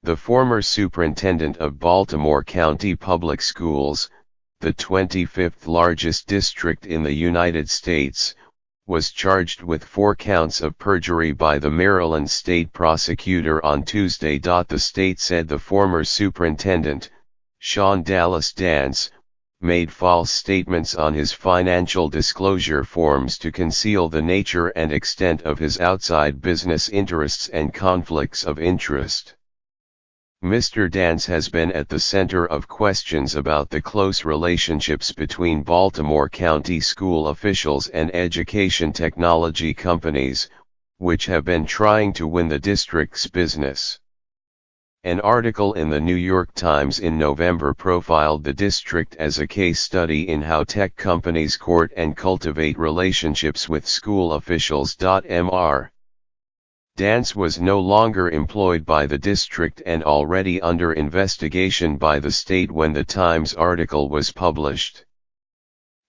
The former superintendent of Baltimore County Public Schools, the 25th largest district in the United States, was charged with 4 counts of perjury by the Maryland state prosecutor on Tuesday. The state said the former superintendent, Sean Dallas Dance, made false statements on his financial disclosure forms to conceal the nature and extent of his outside business interests and conflicts of interest. Mr. Dance has been at the center of questions about the close relationships between Baltimore County school officials and education technology companies, which have been trying to win the district's business. An article in the New York Times in November profiled the district as a case study in how tech companies court and cultivate relationships with school officials. Mr. Dance was no longer employed by the district and already under investigation by the state when the Times article was published.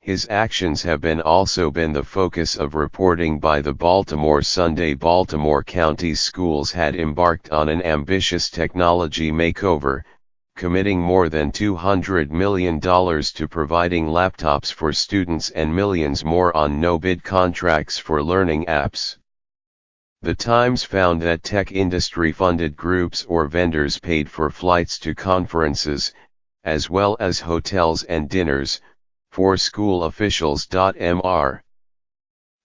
His actions have also been the focus of reporting by the Baltimore Sunday. Baltimore County schools had embarked on an ambitious technology makeover, committing more than $200 million to providing laptops for students and millions more on no-bid contracts for learning apps. The Times found that tech industry-funded groups or vendors paid for flights to conferences, as well as hotels and dinners, for school officials. Mr.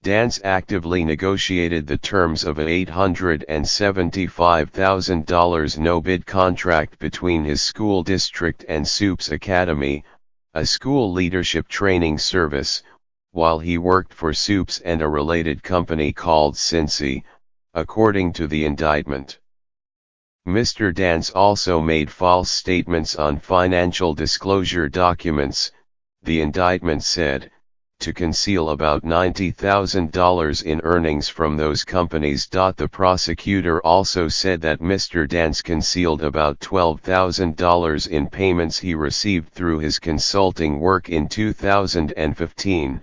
Dance actively negotiated the terms of an $875,000 no-bid contract between his school district and Soups Academy, a school leadership training service, while he worked for Soups and a related company called Cincy, according to the indictment. Mr. Dance also made false statements on financial disclosure documents, the indictment said, to conceal about $90,000 in earnings from those companies. The prosecutor also said that Mr. Dance concealed about $12,000 in payments he received through his consulting work in 2015,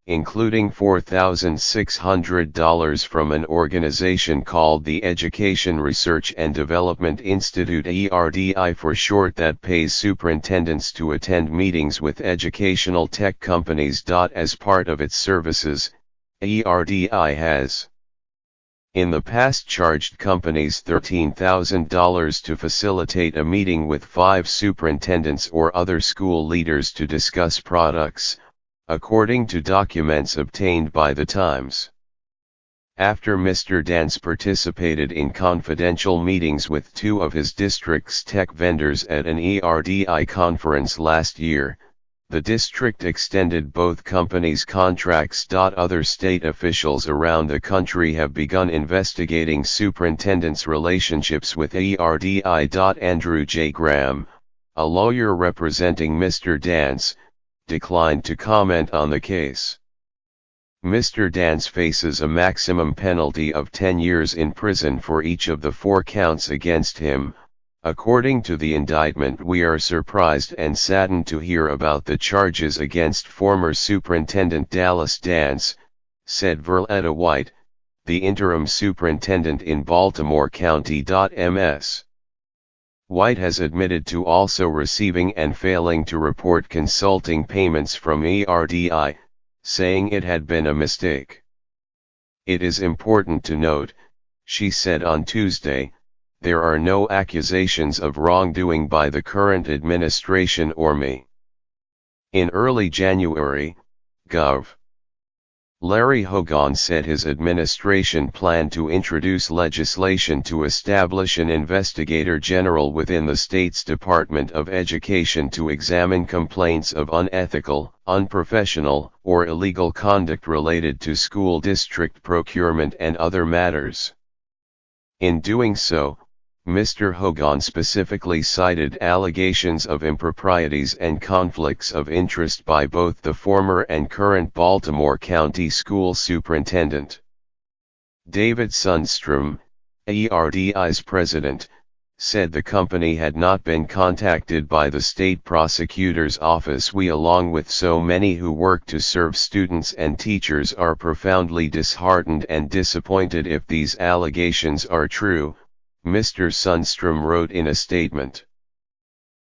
including $4,600 from an organization called the Education Research and Development Institute, ERDI for short, that pays superintendents to attend meetings with educational tech companies. As part of its services, ERDI has in the past charged companies $13,000 to facilitate a meeting with 5 superintendents or other school leaders to discuss products, according to documents obtained by the Times. After Mr. Dance participated in confidential meetings with 2 of his district's tech vendors at an ERDI conference last year, the district extended both companies' contracts. Other state officials around the country have begun investigating superintendents' relationships with ERDI. Andrew J. Graham, a lawyer representing Mr. Dance, declined to comment on the case. Mr. Dance faces a maximum penalty of 10 years in prison for each of the 4 counts against him. According to the indictment, we are surprised and saddened to hear about the charges against former Superintendent Dallas Dance, said Verletta White, the interim superintendent in Baltimore County. Ms. White has admitted to also receiving and failing to report consulting payments from ERDI, saying it had been a mistake. It is important to note, she said on Tuesday, there are no accusations of wrongdoing by the current administration or me. In early January, Gov. Larry Hogan said his administration planned to introduce legislation to establish an investigator general within the state's Department of Education to examine complaints of unethical, unprofessional, or illegal conduct related to school district procurement and other matters. In doing so, Mr. Hogan specifically cited allegations of improprieties and conflicts of interest by both the former and current Baltimore County School Superintendent. David Sundstrom, ERDI's president, said the company had not been contacted by the state prosecutor's office. We, along with so many who work to serve students and teachers, are profoundly disheartened and disappointed if these allegations are true, Mr. Sundstrom wrote in a statement.